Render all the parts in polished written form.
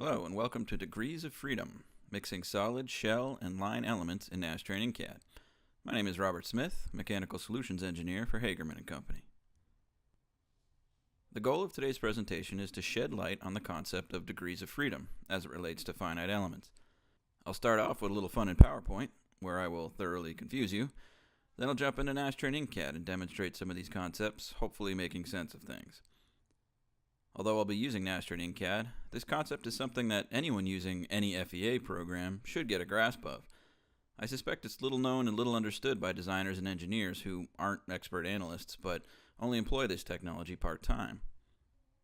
Hello and welcome to Degrees of Freedom, mixing solid, shell, and line elements in Nastran In-CAD. My name is Robert Smith, Mechanical Solutions Engineer for Hagerman & Company. The goal of today's presentation is to shed light on the concept of degrees of freedom as it relates to finite elements. I'll start off with a little fun in PowerPoint, where I will thoroughly confuse you. Then I'll jump into Nastran In-CAD and demonstrate some of these concepts, hopefully making sense of things. Although I'll be using Nastran In-CAD, this concept is something that anyone using any FEA program should get a grasp of. I suspect it's little known and little understood by designers and engineers who aren't expert analysts, but only employ this technology part-time.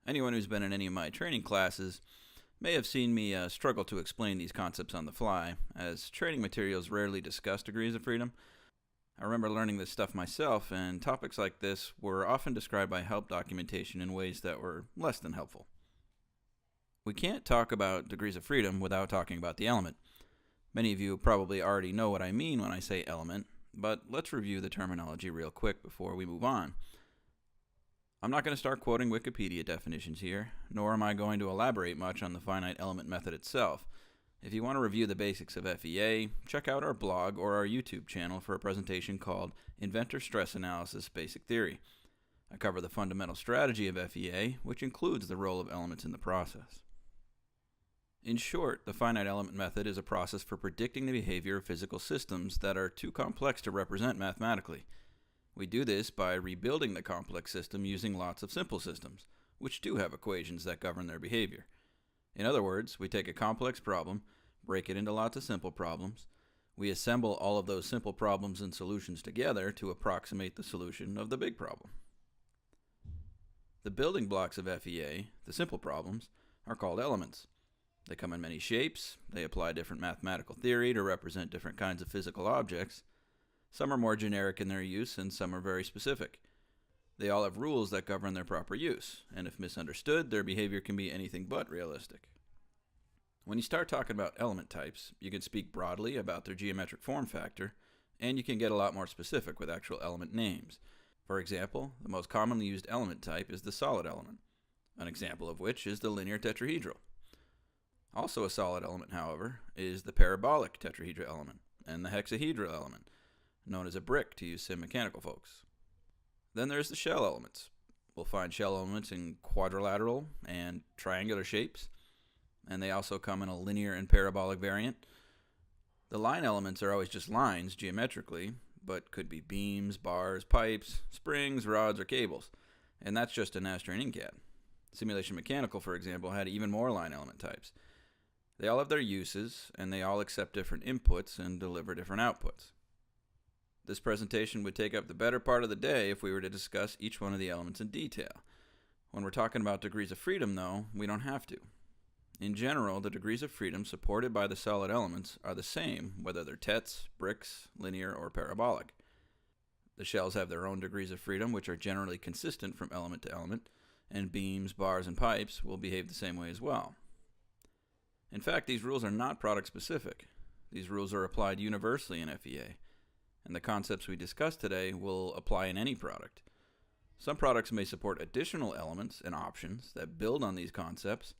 Anyone who's been in any of my training classes may have seen me struggle to explain these concepts on the fly, as training materials rarely discuss degrees of freedom. I remember learning this stuff myself, and topics like this were often described by help documentation in ways that were less than helpful. We can't talk about degrees of freedom without talking about the element. Many of you probably already know what I mean when I say element, but let's review the terminology real quick before we move on. I'm not going to start quoting Wikipedia definitions here, nor am I going to elaborate much on the finite element method itself. If you want to review the basics of FEA, check out our blog or our YouTube channel for a presentation called Inventor Stress Analysis Basic Theory. I cover the fundamental strategy of FEA, which includes the role of elements in the process. In short, the finite element method is a process for predicting the behavior of physical systems that are too complex to represent mathematically. We do this by rebuilding the complex system using lots of simple systems, which do have equations that govern their behavior. In other words, we take a complex problem, break it into lots of simple problems. We assemble all of those simple problems and solutions together to approximate the solution of the big problem. The building blocks of FEA, the simple problems, are called elements. They come in many shapes. They apply different mathematical theory to represent different kinds of physical objects. Some are more generic in their use, and some are very specific. They all have rules that govern their proper use, and if misunderstood, their behavior can be anything but realistic. When you start talking about element types, you can speak broadly about their geometric form factor, and you can get a lot more specific with actual element names. For example, the most commonly used element type is the solid element, an example of which is the linear tetrahedral. Also a solid element, however, is the parabolic tetrahedral element and the hexahedral element, known as a brick to you sim mechanical folks. Then there's the shell elements. We'll find shell elements in quadrilateral and triangular shapes, and they also come in a linear and parabolic variant. The line elements are always just lines geometrically, but could be beams, bars, pipes, springs, rods, or cables, and that's just in Nastran In-CAD. Simulation Mechanical, for example, had even more line element types. They all have their uses, and they all accept different inputs and deliver different outputs. This presentation would take up the better part of the day if we were to discuss each one of the elements in detail. When we're talking about degrees of freedom, though, we don't have to. In general, the degrees of freedom supported by the solid elements are the same, whether they're tets, bricks, linear, or parabolic. The shells have their own degrees of freedom, which are generally consistent from element to element, and beams, bars, and pipes will behave the same way as well. In fact, these rules are not product-specific. These rules are applied universally in FEA. And the concepts we discuss today will apply in any product. Some products may support additional elements and options that build on these concepts,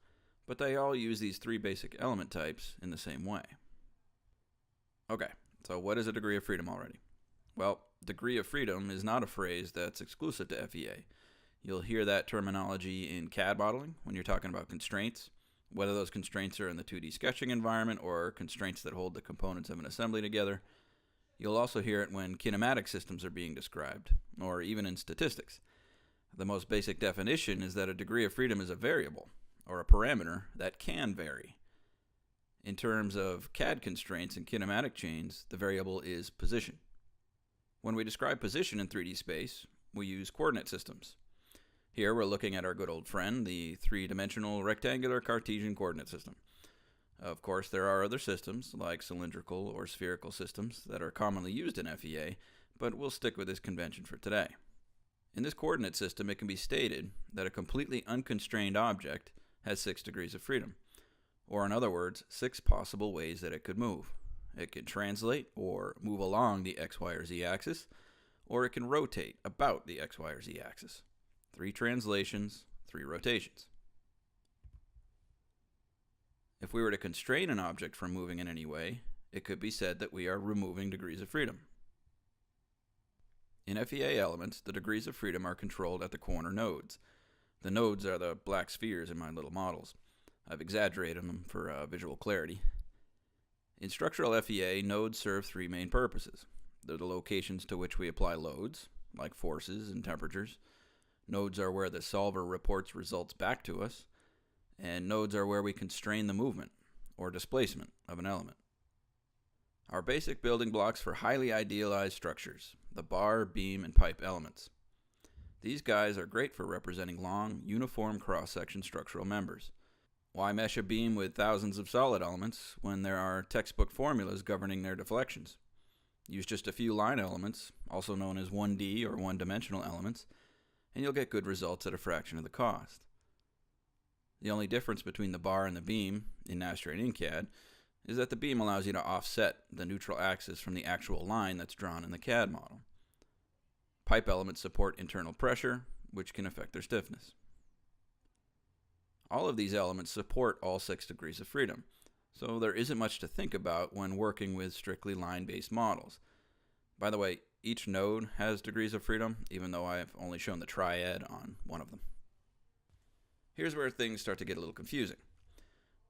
but they all use these three basic element types in the same way. Okay, so what is a degree of freedom already? Well, degree of freedom is not a phrase that's exclusive to FEA. You'll hear that terminology in CAD modeling when you're talking about constraints, whether those constraints are in the 2D sketching environment or constraints that hold the components of an assembly together. You'll also hear it when kinematic systems are being described, or even in statistics. The most basic definition is that a degree of freedom is a variable, or a parameter, that can vary. In terms of CAD constraints and kinematic chains, the variable is position. When we describe position in 3D space, we use coordinate systems. Here we're looking at our good old friend, the three-dimensional rectangular Cartesian coordinate system. Of course, there are other systems, like cylindrical or spherical systems, that are commonly used in FEA, but we'll stick with this convention for today. In this coordinate system, it can be stated that a completely unconstrained object has 6 degrees of freedom, or in other words, 6 possible ways that it could move. It can translate or move along the X, Y, or Z axis, or it can rotate about the X, Y, or Z axis. 3 translations, 3 rotations. if we were to constrain an object from moving in any way, it could be said that we are removing degrees of freedom. In FEA elements, the degrees of freedom are controlled at the corner nodes. The nodes are the black spheres in my little models. I've exaggerated them for visual clarity. In structural FEA, nodes serve three main purposes. They're the locations to which we apply loads, like forces and temperatures. Nodes are where the solver reports results back to us. And nodes are where we constrain the movement, or displacement, of an element. Our basic building blocks for highly idealized structures, the bar, beam, and pipe elements. These guys are great for representing long, uniform cross-section structural members. Why mesh a beam with thousands of solid elements when there are textbook formulas governing their deflections? Use just a few line elements, also known as 1D or one-dimensional elements, and you'll get good results at a fraction of the cost. The only difference between the bar and the beam in Nastran In-CAD is that the beam allows you to offset the neutral axis from the actual line that's drawn in the CAD model. Pipe elements support internal pressure, which can affect their stiffness. All of these elements support all 6 degrees of freedom, so there isn't much to think about when working with strictly line-based models. By the way, each node has degrees of freedom, even though I've only shown the triad on one of them. Here's where things start to get a little confusing.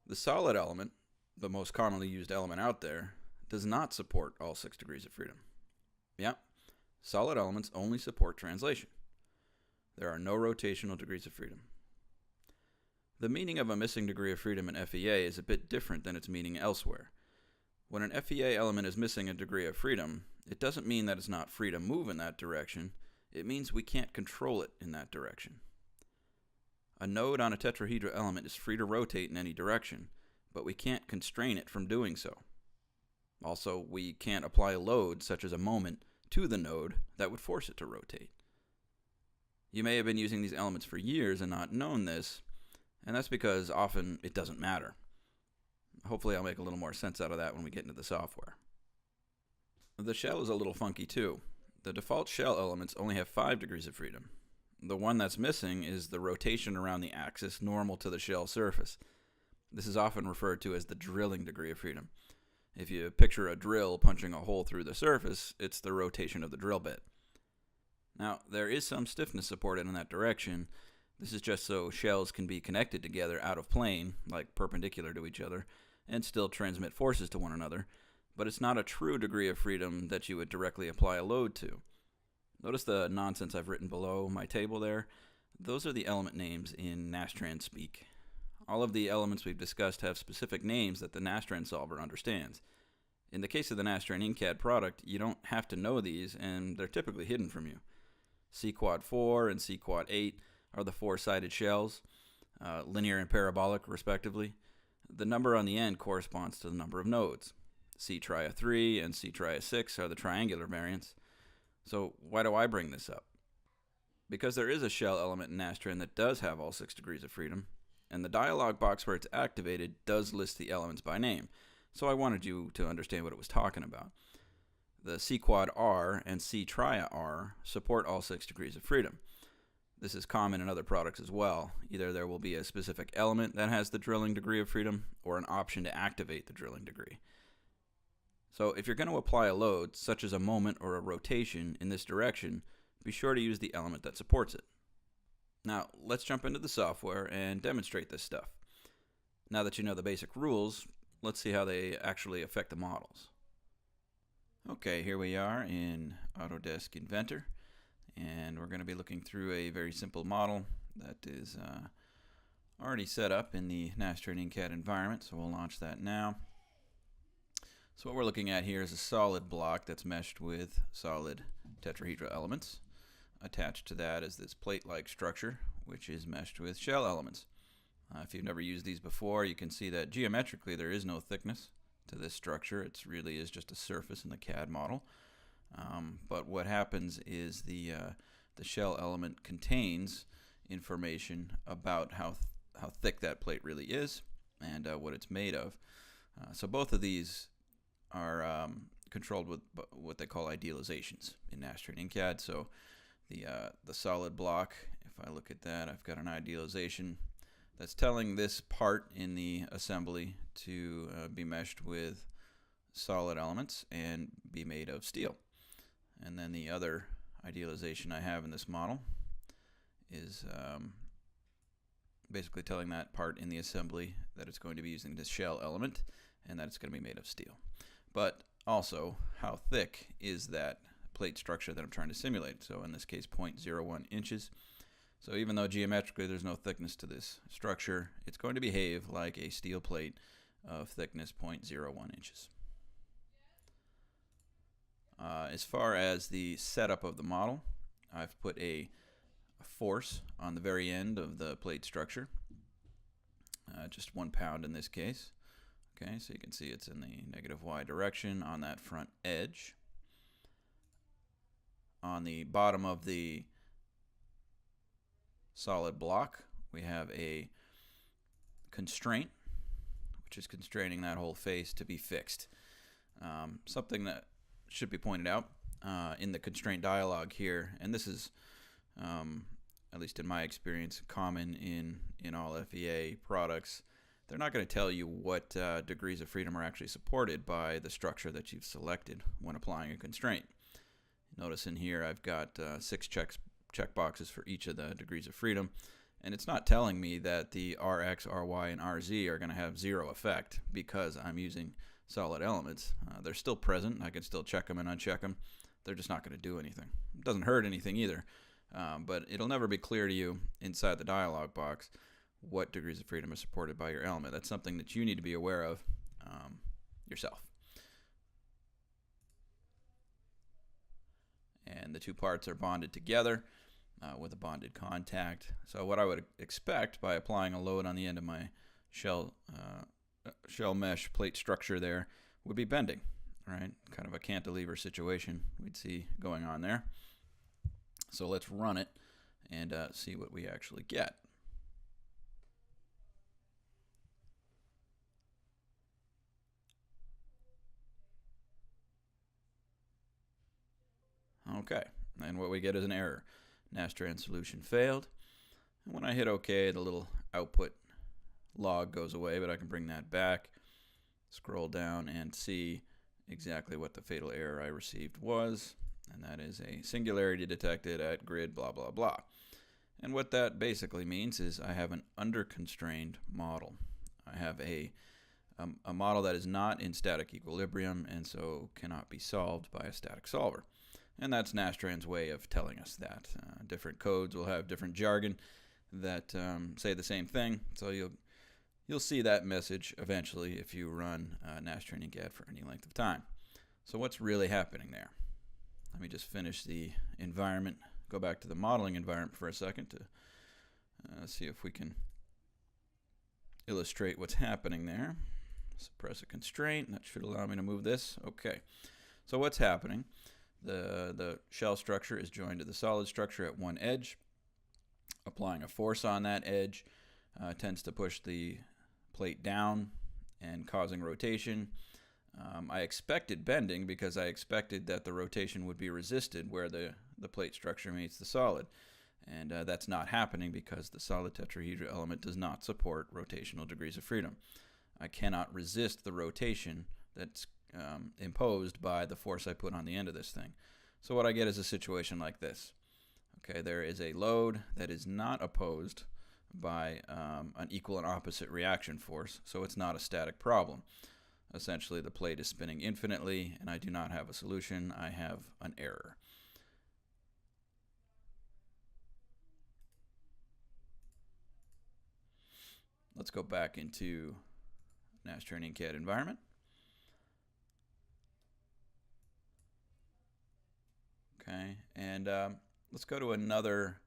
The solid element, the most commonly used element out there, does not support all 6 degrees of freedom. Yeah, solid elements only support translation. There are no rotational degrees of freedom. The meaning of a missing degree of freedom in FEA is a bit different than its meaning elsewhere. When an FEA element is missing a degree of freedom, it doesn't mean that it's not free to move in that direction. It means we can't control it in that direction. A node on a tetrahedral element is free to rotate in any direction, but we can't constrain it from doing so. Also, we can't apply a load, such as a moment, to the node that would force it to rotate. You may have been using these elements for years and not known this, and that's because often it doesn't matter. Hopefully I'll make a little more sense out of that when we get into the software. The shell is a little funky too. The default shell elements only have 5 degrees of freedom. The one that's missing is the rotation around the axis normal to the shell surface. This is often referred to as the drilling degree of freedom. If you picture a drill punching a hole through the surface, it's the rotation of the drill bit. Now, there is some stiffness supported in that direction. This is just so shells can be connected together out of plane, like perpendicular to each other, and still transmit forces to one another, but it's not a true degree of freedom that you would directly apply a load to. Notice the nonsense I've written below my table there? Those are the element names in Nastran speak. All of the elements we've discussed have specific names that the Nastran solver understands. In the case of the Nastran In-CAD product, you don't have to know these, and they're typically hidden from you. C-quad 4 and C-quad 8 are the 4-sided shells, linear and parabolic respectively. The number on the end corresponds to the number of nodes. C-tria 3 and C-tria 6 are the triangular variants. So why do I bring this up? Because there is a shell element in Nastran that does have all 6 degrees of freedom, and the dialog box where it's activated does list the elements by name, so I wanted you to understand what it was talking about. The C-quad R and C-tria R support all 6 degrees of freedom. This is common in other products as well. Either there will be a specific element that has the drilling degree of freedom, or an option to activate the drilling degree. So if you're going to apply a load, such as a moment or a rotation in this direction, be sure to use the element that supports it. Now, let's jump into the software and demonstrate this stuff. Now that you know the basic rules, let's see how they actually affect the models. Okay, here we are in Autodesk Inventor, and we're going to be looking through a very simple model that is already set up in the Nastran In-CAD environment, so we'll launch that now. So what we're looking at here is a solid block that's meshed with solid tetrahedral elements. Attached to that is this plate-like structure, which is meshed with shell elements. If you've never used these before, you can see that geometrically there is no thickness to this structure. It really is just a surface in the CAD model. But what happens is the shell element contains information about how thick that plate really is and what it's made of. So both of these are controlled with what they call idealizations in Nastran In-CAD. So the solid block, if I look at that, I've got an idealization that's telling this part in the assembly to be meshed with solid elements and be made of steel. And then the other idealization I have in this model is basically telling that part in the assembly that it's going to be using this shell element and that it's going to be made of steel. But also, how thick is that plate structure that I'm trying to simulate? So in this case, 0.01 inches. So even though geometrically there's no thickness to this structure, it's going to behave like a steel plate of thickness 0.01 inches. As far as the setup of the model, I've put a force on the very end of the plate structure, just 1 pound in this case. Okay, so you can see it's in the negative y direction on that front edge. On the bottom of the solid block, we have a constraint, which is constraining that whole face to be fixed. Something that should be pointed out in the constraint dialog here, and this is, at least in my experience, common in all FEA products. They're not going to tell you what degrees of freedom are actually supported by the structure that you've selected when applying a constraint. Notice in here I've got 6 check boxes for each of the degrees of freedom, and it's not telling me that the RX, RY, and RZ are going to have 0 effect because I'm using solid elements. They're still present. I can still check them and uncheck them. They're just not going to do anything. It doesn't hurt anything either, but it'll never be clear to you inside the dialog box what degrees of freedom are supported by your element. That's something that you need to be aware of yourself. And the two parts are bonded together with a bonded contact. So what I would expect by applying a load on the end of my shell mesh plate structure there would be bending, right? Kind of a cantilever situation we'd see going on there. So let's run it and see what we actually get. Okay, and what we get is an error. Nastran solution failed. And when I hit OK, the little output log goes away, but I can bring that back, scroll down, and see exactly what the fatal error I received was, and that is a singularity detected at grid blah blah blah. And what that basically means is I have an under-constrained model. I have a model that is not in static equilibrium and so cannot be solved by a static solver. And that's Nastran's way of telling us that. Different codes will have different jargon that say the same thing, so you'll see that message eventually if you run Nastran In-CAD for any length of time. So what's really happening there? Let me just finish the environment, go back to the modeling environment for a second to see if we can illustrate what's happening there. Suppress a constraint, that should allow me to move this. Okay, so what's happening? The shell structure is joined to the solid structure at one edge. Applying a force on that edge tends to push the plate down and causing rotation. I expected bending because I expected that the rotation would be resisted where the plate structure meets the solid. And that's not happening because the solid tetrahedral element does not support rotational degrees of freedom. I cannot resist the rotation that's imposed by the force I put on the end of this thing. So what I get is a situation like this. Okay, there is a load that is not opposed by an equal and opposite reaction force, so it's not a static problem. Essentially, the plate is spinning infinitely, and I do not have a solution. I have an error. Let's go back into Nastran In-CAD environment. Okay, and let's go to another,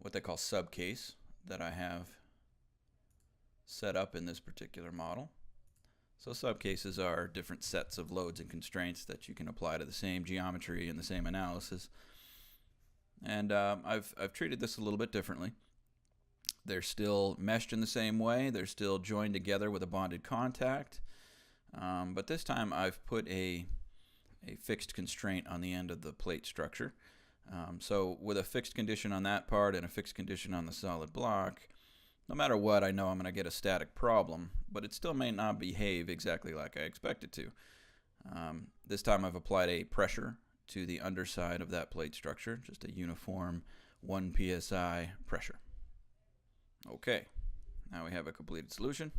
what they call subcase, that I have set up in this particular model. So subcases are different sets of loads and constraints that you can apply to the same geometry and the same analysis. And I've treated this a little bit differently. They're still meshed in the same way. They're still joined together with a bonded contact. But this time I've put a fixed constraint on the end of the plate structure. So with a fixed condition on that part and a fixed condition on the solid block, No matter what, I know I'm going to get a static problem, but it still may not behave exactly like I expect it to. This time I've applied a pressure to the underside of that plate structure, just a uniform 1 psi pressure. Okay, now we have a completed solution.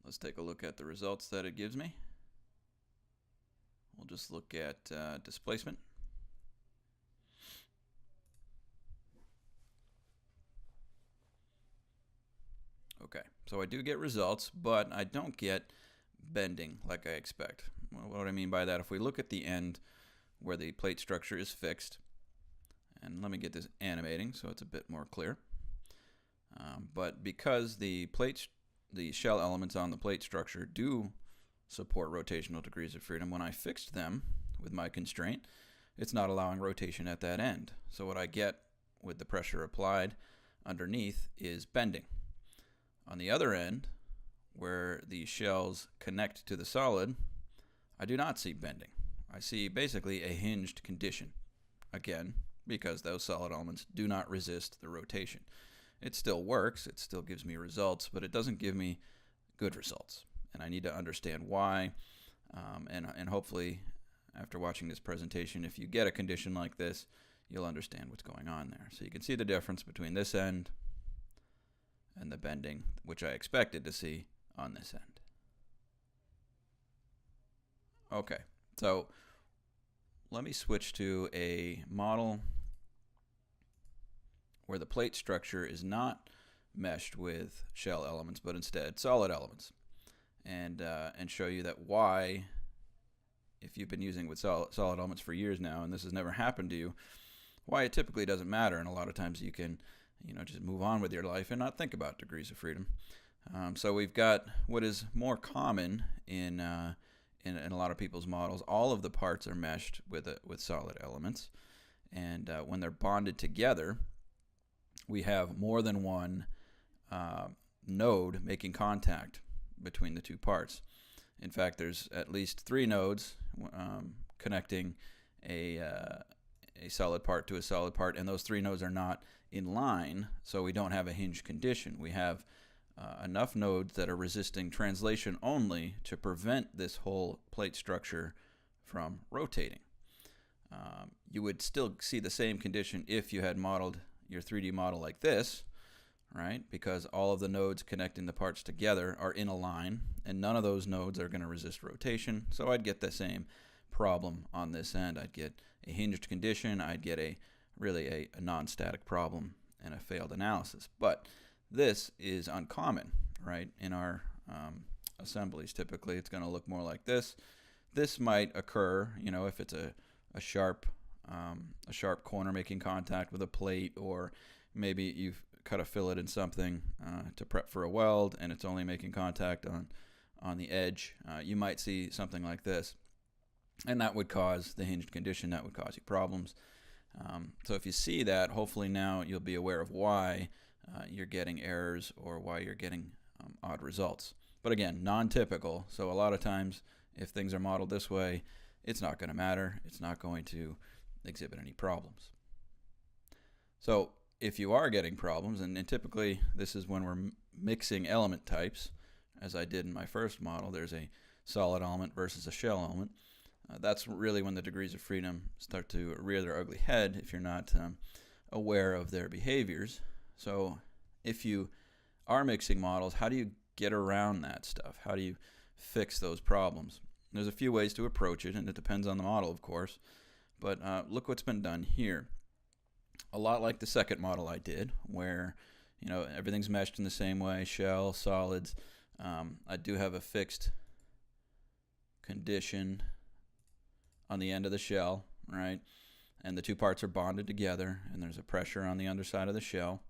Let's take a look at the results that it gives me. We'll just look at displacement. Okay, so I do get results, but I don't get bending like I expect. Well, what do I mean by that? If we look at the end where the plate structure is fixed, and let me get this animating so it's a bit more clear. But because the shell elements on the plate structure do support rotational degrees of freedom, when I fixed them with my constraint, it's not allowing rotation at that end. So what I get with the pressure applied underneath is bending. On the other end, where the shells connect to the solid, I do not see bending. I see basically a hinged condition. Again, because those solid elements do not resist the rotation. It still works, it still gives me results, but it doesn't give me good results. And I need to understand why, and hopefully after watching this presentation, if you get a condition like this, you'll understand what's going on there. So you can see the difference between this end and the bending, which I expected to see on this end. Okay, so let me switch to a model where the plate structure is not meshed with shell elements, but instead solid elements, and show you that why, if you've been using with solid elements for years now and this has never happened to you, why it typically doesn't matter, and a lot of times you can just move on with your life and not think about degrees of freedom. So we've got what is more common in a lot of people's models. All of the parts are meshed with solid elements, and when they're bonded together, we have more than one node making contact between the two parts. In fact, there's at least 3 nodes connecting a solid part to a solid part, and those 3 nodes are not in line, so we don't have a hinge condition. We have enough nodes that are resisting translation only to prevent this whole plate structure from rotating. You would still see the same condition if you had modeled your 3D model like this, right? Because all of the nodes connecting the parts together are in a line, and none of those nodes are going to resist rotation, so I'd get the same problem on this end. I'd get a hinged condition, I'd get really a non-static problem and a failed analysis. But this is uncommon, right? In our assemblies, typically it's going to look more like this. This might occur, if it's a sharp corner making contact with a plate, or maybe you've cut a fillet in something to prep for a weld and it's only making contact on the edge. You might see something like this, and that would cause the hinged condition, that would cause you problems. So if you see that, hopefully now you'll be aware of why you're getting errors or why you're getting odd results. But again, non-typical, so a lot of times if things are modeled this way, it's not going to matter. It's not going to exhibit any problems. So if you are getting problems, and typically this is when we're mixing element types, as I did in my first model, there's a solid element versus a shell element. That's really when the degrees of freedom start to rear their ugly head if you're not aware of their behaviors. So if you are mixing models, how do you get around that stuff? How do you fix those problems? There's a few ways to approach it, and it depends on the model, of course. But look what's been done here. A lot like the second model I did, where everything's meshed in the same way, shell, solids. I do have a fixed condition on the end of the shell, right? And the two parts are bonded together, and there's a pressure on the underside of the shell.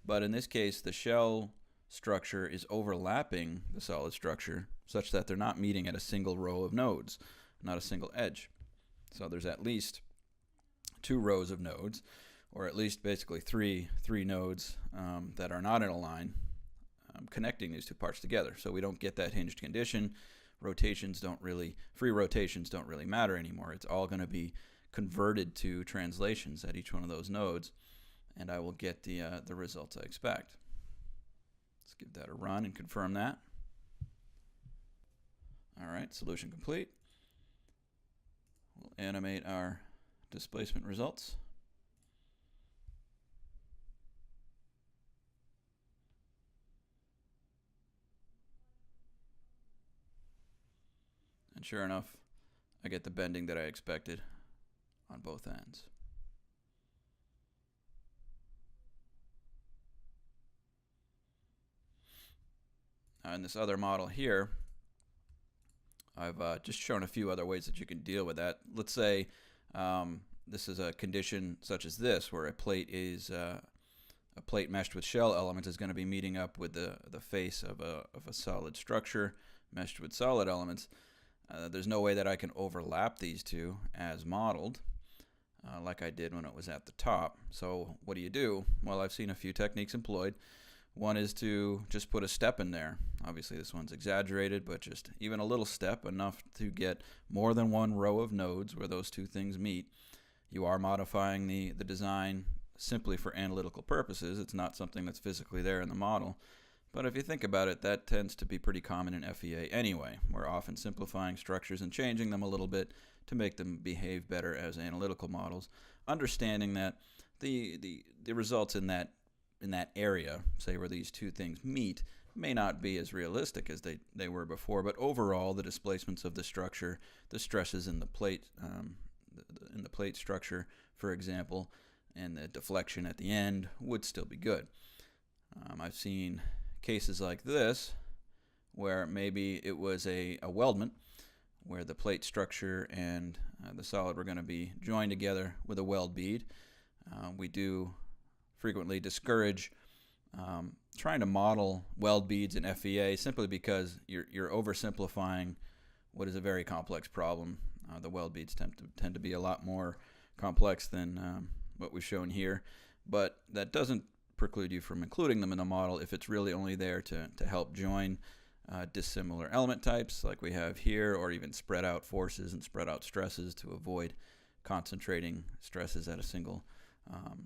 But in this case, the shell structure is overlapping the solid structure such that they're not meeting at a single row of nodes, not a single edge. So there's at least 2 rows of nodes, or at least basically three nodes that are not in a line connecting these two parts together. So we don't get that hinged condition. Free rotations don't really matter anymore. It's all going to be converted to translations at each one of those nodes, and I will get the results I expect. Let's give that a run and confirm that. All right, solution complete. We'll animate our displacement results. And sure enough, I get the bending that I expected on both ends. Now in this other model here, I've just shown a few other ways that you can deal with that. Let's say this is a condition such as this, where a plate meshed with shell elements is going to be meeting up with the face of a solid structure meshed with solid elements. There's no way that I can overlap these two as modeled like I did when it was at the top. So what do you do? Well, I've seen a few techniques employed. One is to just put a step in there. Obviously this one's exaggerated, but just even a little step, enough to get more than one row of nodes where those two things meet. You are modifying the design simply for analytical purposes. It's not something that's physically there in the model. But if you think about it, that tends to be pretty common in FEA anyway. We're often simplifying structures and changing them a little bit to make them behave better as analytical models, understanding that the results in that area, say where these two things meet, may not be as realistic as they were before, but overall the displacements of the structure, the stresses in the plate structure, for example, and the deflection at the end would still be good. I've seen cases like this where maybe it was a weldment where the plate structure and the solid were going to be joined together with a weld bead. We do frequently discourage trying to model weld beads in FEA simply because you're oversimplifying what is a very complex problem. The weld beads tend to be a lot more complex than what we've shown here, but that doesn't preclude you from including them in the model if it's really only there to help join dissimilar element types like we have here, or even spread out forces and spread out stresses to avoid concentrating stresses at a single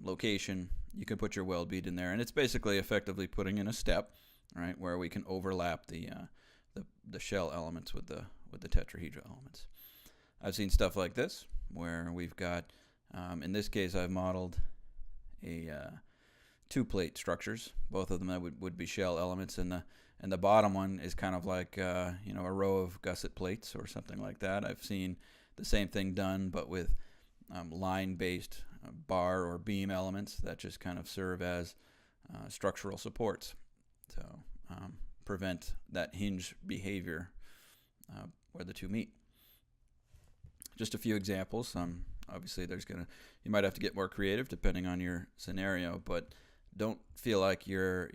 location. You can put your weld bead in there, and it's basically effectively putting in a step, right, where we can overlap the shell elements with the tetrahedral elements. I've seen stuff like this where we've got, in this case, I've modeled a two plate structures. Both of them that would be shell elements, and the bottom one is kind of like a row of gusset plates or something like that. I've seen the same thing done, but with line-based bar or beam elements that just kind of serve as structural supports to prevent that hinge behavior where the two meet. Just a few examples. Obviously, you might have to get more creative depending on your scenario, but don't feel like you're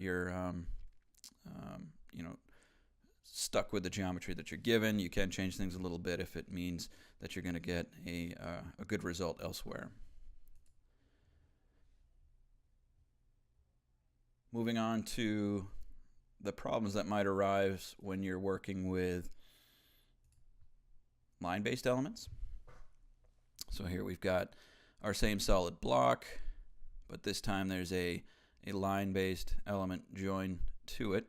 stuck with the geometry that you're given. You can change things a little bit if it means that you're going to get a good result elsewhere. Moving on to the problems that might arise when you're working with line-based elements. So here we've got our same solid block, but this time there's a line-based element joined to it.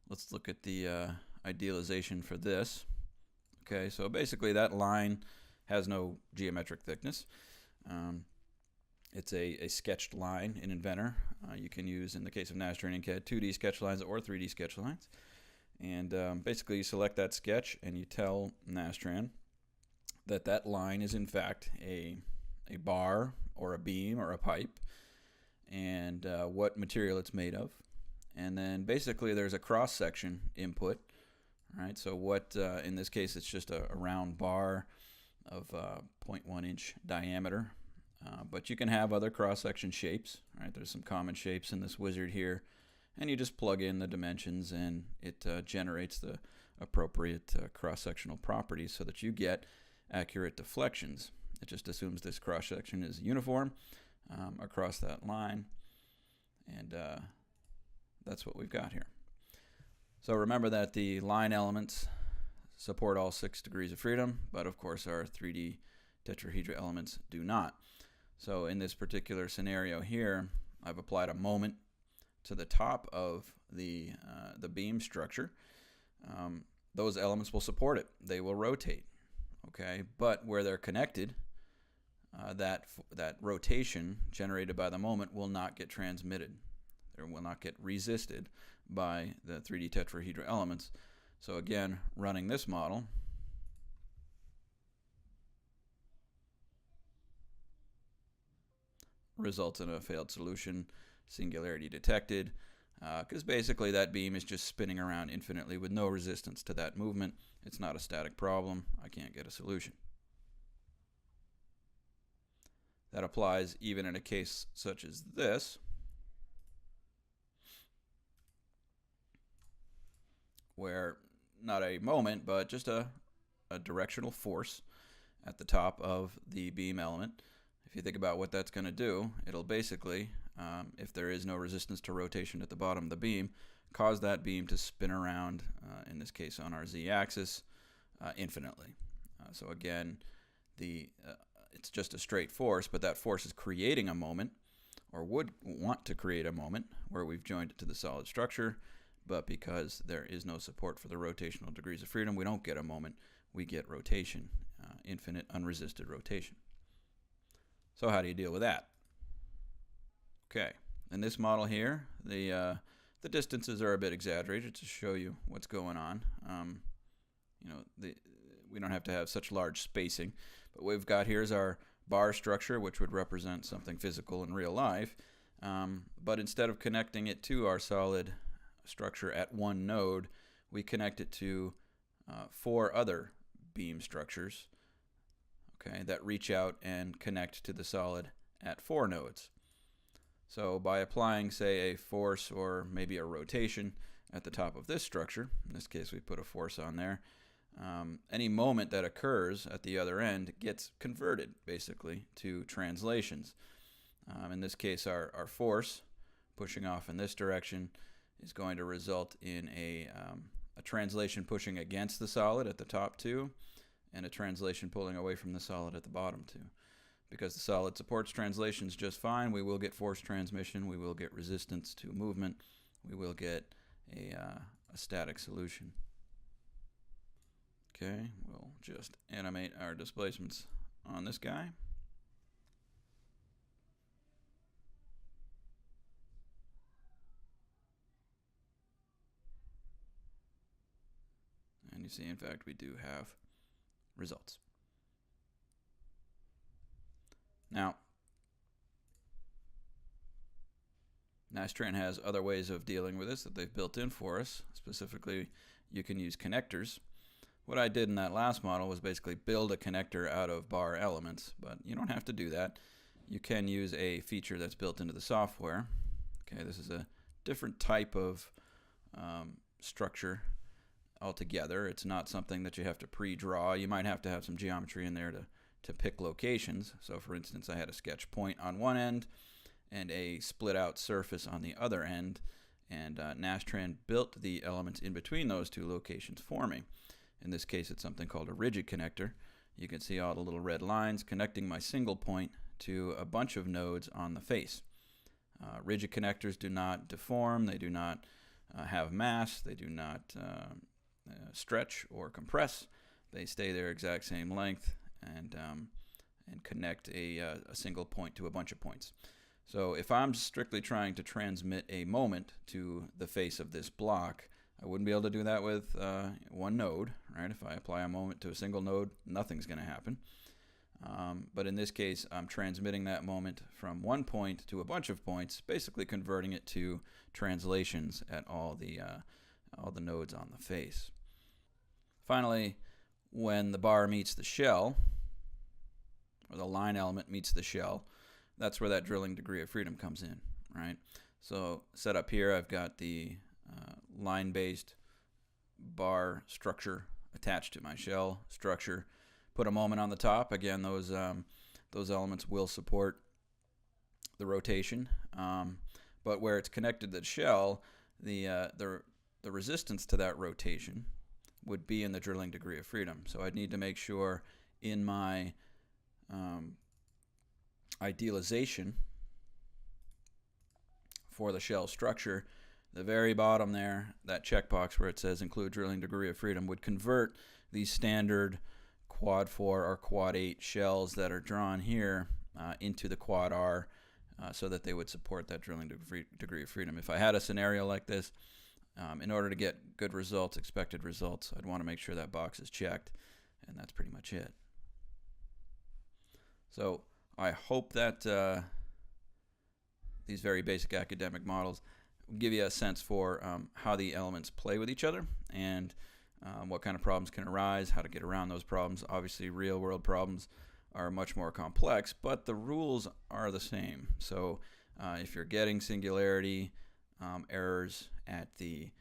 Let's look at the idealization for this. Okay, so basically that line has no geometric thickness. It's a sketched line in Inventor. You can use, in the case of Nastran In-CAD, 2D sketch lines or 3D sketch lines. And basically you select that sketch and you tell Nastran that line is in fact a bar or a beam or a pipe, and what material it's made of. And then basically there's a cross-section input, right? So what, in this case, it's just a round bar of 0.1 inch diameter. But you can have other cross-section shapes, right? There's some common shapes in this wizard here, and you just plug in the dimensions and it generates the appropriate cross-sectional properties so that you get accurate deflections. It just assumes this cross-section is uniform across that line, and that's what we've got here. So remember that the line elements support all 6 degrees of freedom, but of course our 3D tetrahedral elements do not. So in this particular scenario here, I've applied a moment to the top of the beam structure, those elements will support it. They will rotate. Okay, but where they're connected, that rotation generated by the moment will not get transmitted. It will not get resisted by the 3D tetrahedral elements. So again, running this model, results in a failed solution, singularity detected, because basically that beam is just spinning around infinitely with no resistance to that movement. It's not a static problem. I can't get a solution. That applies even in a case such as this, where not a moment, but just a directional force at the top of the beam element. If you think about what that's going to do, it'll basically, if there is no resistance to rotation at the bottom of the beam, cause that beam to spin around, in this case on our z-axis, infinitely. So again, it's just a straight force, but that force is creating a moment, or would want to create a moment, where we've joined it to the solid structure, but because there is no support for the rotational degrees of freedom, we don't get a moment, we get rotation, infinite unresisted rotation. So how do you deal with that? Okay, in this model here, the distances are a bit exaggerated to show you what's going on. We don't have to have such large spacing, but what we've got here is our bar structure, which would represent something physical in real life. But instead of connecting it to our solid structure at one node, we connect it to 4 other beam structures, okay, that reach out and connect to the solid at 4 nodes. So by applying, say, a force or maybe a rotation at the top of this structure, in this case we put a force on there, any moment that occurs at the other end gets converted basically to translations. In this case, our force pushing off in this direction is going to result in a translation pushing against the solid at the top 2, and a translation pulling away from the solid at the bottom 2. Because the solid supports translations just fine, we will get force transmission, we will get resistance to movement, we will get a static solution. Okay, we'll just animate our displacements on this guy. And you see, in fact, we do have results. Now, Nastran has other ways of dealing with this that they've built in for us. Specifically, you can use connectors. What I did in that last model was basically build a connector out of bar elements, but you don't have to do that. You can use a feature that's built into the software. Okay, this is a different type of structure altogether. It's not something that you have to pre-draw. You might have to have some geometry in there to pick locations. So for instance, I had a sketch point on one end and a split out surface on the other end, and Nastran built the elements in between those 2 locations for me. In this case, it's something called a rigid connector. You can see all the little red lines connecting my single point to a bunch of nodes on the face. Rigid connectors do not deform, they do not have mass, they do not stretch or compress. They stay their exact same length and connect a single point to a bunch of points. So if I'm strictly trying to transmit a moment to the face of this block, I wouldn't be able to do that with one node, right? If I apply a moment to a single node, nothing's going to happen. But in this case, I'm transmitting that moment from one point to a bunch of points, basically converting it to translations at all the nodes on the face. Finally, when the bar meets the shell, or the line element meets the shell, that's where that drilling degree of freedom comes in, right? So set up here, I've got the line-based bar structure attached to my shell structure. Put a moment on the top. Again, those elements will support the rotation, but where it's connected to the shell, the resistance to that rotation would be in the drilling degree of freedom. So I'd need to make sure in my idealization for the shell structure, the very bottom there, that checkbox where it says include drilling degree of freedom, would convert these standard quad 4 or quad 8 shells that are drawn here into the quad R, so that they would support that drilling degree of freedom. If I had a scenario like this, in order to get good results, expected results, I'd want to make sure that box is checked, and that's pretty much it. So I hope that these very basic academic models will give you a sense for how the elements play with each other, and what kind of problems can arise, how to get around those problems. Obviously, real-world problems are much more complex, but the rules are the same. So if you're getting singularity errors at the,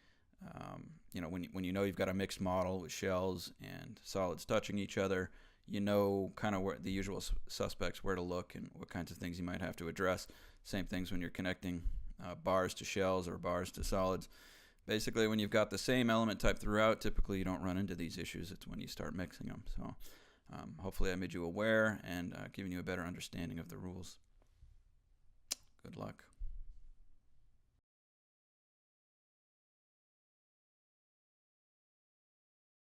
when you know you've got a mixed model with shells and solids touching each other, you know kind of where the usual suspects, where to look and what kinds of things you might have to address. Same things when you're connecting bars to shells or bars to solids. Basically, when you've got the same element type throughout, typically you don't run into these issues. It's when you start mixing them. So hopefully I made you aware and given you a better understanding of the rules. Good luck.